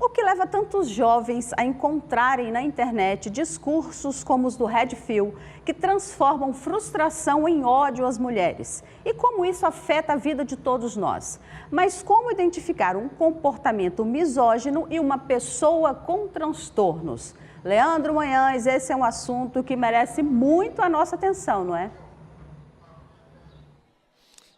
O que leva tantos jovens a encontrarem na internet discursos como os do Red Pill, que transformam frustração em ódio às mulheres? E como isso afeta a vida de todos nós? Mas como identificar um comportamento misógino e uma pessoa com transtornos? Leandro Manhães, esse é um assunto que merece muito a nossa atenção, não é?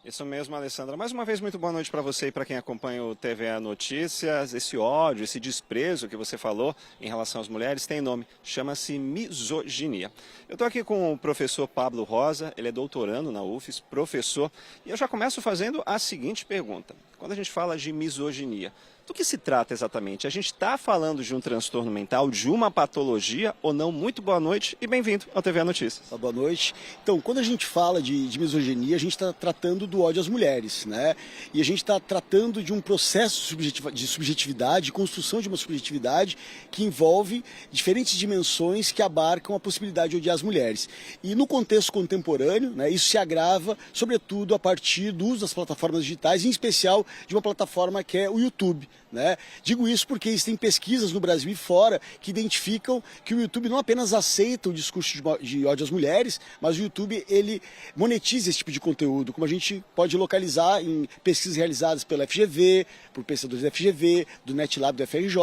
Isso mesmo, Alessandra. Mais uma vez, muito boa noite para você e para quem acompanha o TVA Notícias. Esse ódio, esse desprezo que você falou em relação às mulheres tem nome, chama-se misoginia. Eu estou aqui com o professor Pablo Rosa, ele é doutorando na UFES, professor, e eu já começo fazendo a seguinte pergunta. Quando a gente fala de misoginia, do que se trata exatamente? A gente está falando de um transtorno mental, de uma patologia ou não? Muito boa noite e bem-vindo ao TVA Notícias. Boa noite. Então, quando a gente fala de misoginia, a gente está tratando do ódio às mulheres, né? E a gente está tratando de um processo de subjetividade, de construção de uma subjetividade que envolve diferentes dimensões que abarcam a possibilidade de odiar as mulheres. E no contexto contemporâneo, né, isso se agrava, sobretudo, a partir do uso das plataformas digitais, em especial de uma plataforma que é o YouTube. Né? Digo isso porque existem pesquisas no Brasil e fora que identificam que o YouTube não apenas aceita o discurso de ódio às mulheres, mas o YouTube ele monetiza esse tipo de conteúdo, como a gente pode localizar em pesquisas realizadas pela FGV, por pesquisadores da FGV, do NetLab do FRJ,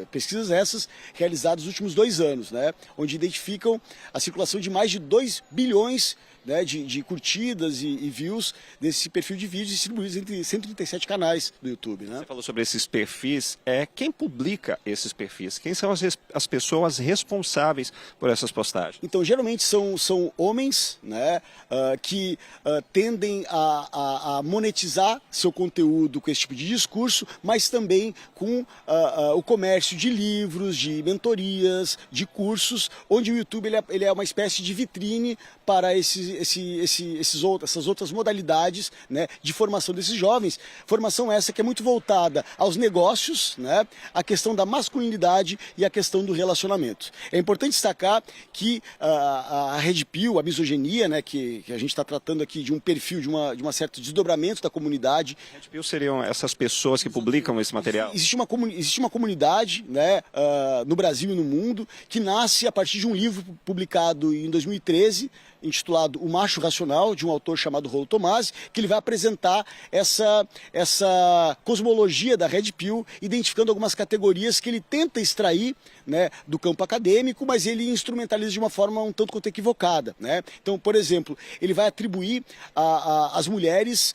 pesquisas essas realizadas nos últimos 2 anos, né? Onde identificam a circulação de mais de 2 bilhões de curtidas e views desse perfil de vídeos distribuídos entre 137 canais do YouTube. Né? Você falou sobre esses perfis. Quem publica esses perfis? Quem são as pessoas responsáveis por essas postagens? Então, geralmente são homens, né, que tendem a monetizar seu conteúdo com esse tipo de discurso, mas também com o comércio de livros, de mentorias, de cursos, onde o YouTube ele é uma espécie de vitrine para essas outras modalidades, né, de formação desses jovens. Formação essa que é muito voltada aos negócios, né, a questão da masculinidade e a questão do relacionamento. É importante destacar que a Red Pill, a misoginia, né, que a gente está tratando aqui de um perfil, de uma certo desdobramento da comunidade. Red Pill seriam essas pessoas que publicam esse material? Existe uma comunidade, né, no Brasil e no mundo que nasce a partir de um livro publicado em 2013, intitulado O Macho Racional, de um autor chamado Rollo Tomassi, que ele vai apresentar essa cosmologia da Red Pill, identificando algumas categorias que ele tenta extrair, né, do campo acadêmico, mas ele instrumentaliza de uma forma um tanto quanto equivocada. Né? Então, por exemplo, ele vai atribuir às mulheres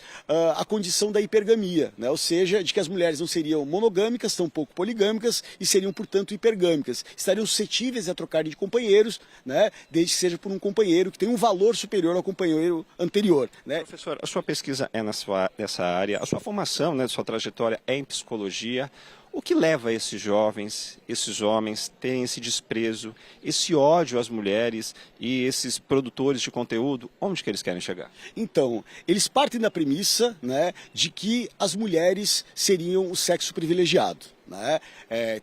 a condição da hipergamia, né? Ou seja, de que as mulheres não seriam monogâmicas, tampouco poligâmicas e seriam, portanto, hipergâmicas. Estariam suscetíveis a trocar de companheiros, né, desde que seja por um companheiro que tem um valor superior ao companheiro anterior. Né? Professor, a sua pesquisa é nessa área, a sua formação, né, sua trajetória é em psicologia. O que leva esses jovens, esses homens, a terem esse desprezo, esse ódio às mulheres e esses produtores de conteúdo, onde que eles querem chegar? Então, eles partem da premissa, né, de que as mulheres seriam o sexo privilegiado. Né?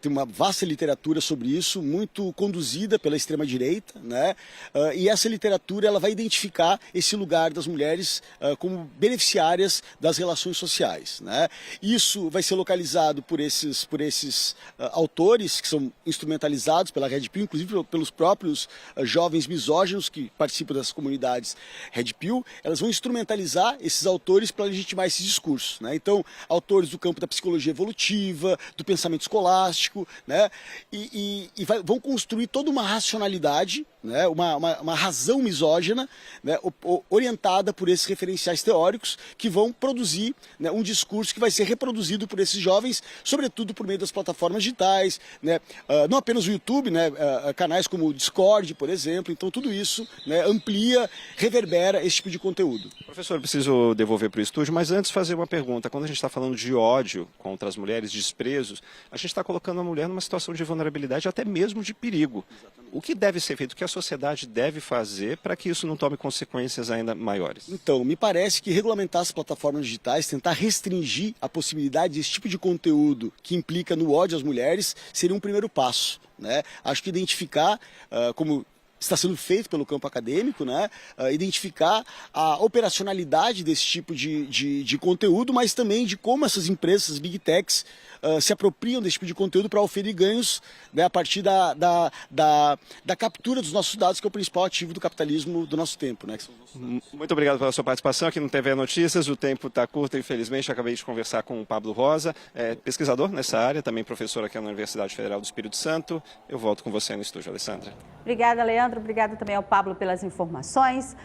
Tem uma vasta literatura sobre isso, muito conduzida pela extrema-direita, né? E essa literatura ela vai identificar esse lugar das mulheres como beneficiárias das relações sociais. Né? Isso vai ser localizado por esses autores que são instrumentalizados pela Red Pill, inclusive pelos próprios jovens misóginos que participam das comunidades Red Pill. Elas vão instrumentalizar esses autores para legitimar esse discurso. Né? Então, autores do campo da psicologia evolutiva, do pensamento escolástico, né? Vão construir toda uma racionalidade, né? uma razão misógina, né? Orientada por esses referenciais teóricos que vão produzir, né, um discurso que vai ser reproduzido por esses jovens, sobretudo por meio das plataformas digitais, né? Não apenas o YouTube, né? Canais como o Discord, por exemplo. Então tudo isso, né, amplia, reverbera esse tipo de conteúdo. Professor, eu preciso devolver para o estúdio, mas antes fazer uma pergunta. Quando a gente está falando de ódio contra as mulheres, desprezos, a gente está colocando a mulher numa situação de vulnerabilidade, até mesmo de perigo. O que deve ser feito? O que a sociedade deve fazer para que isso não tome consequências ainda maiores? Então, me parece que regulamentar as plataformas digitais, tentar restringir a possibilidade desse tipo de conteúdo que implica no ódio às mulheres, seria um primeiro passo. Né? Acho que identificar, como está sendo feito pelo campo acadêmico, né? Identificar a operacionalidade desse tipo de conteúdo, mas também de como essas empresas, Big Techs, se apropriam desse tipo de conteúdo para oferir ganhos, né, a partir da captura dos nossos dados, que é o principal ativo do capitalismo do nosso tempo. Né? Muito obrigado pela sua participação aqui no TV Notícias. O tempo está curto, infelizmente. Acabei de conversar com o Pablo Rosa, pesquisador nessa área, também professor aqui na Universidade Federal do Espírito Santo. Eu volto com você no estúdio, Alessandra. Obrigada, Leandro. Obrigada também ao Pablo pelas informações.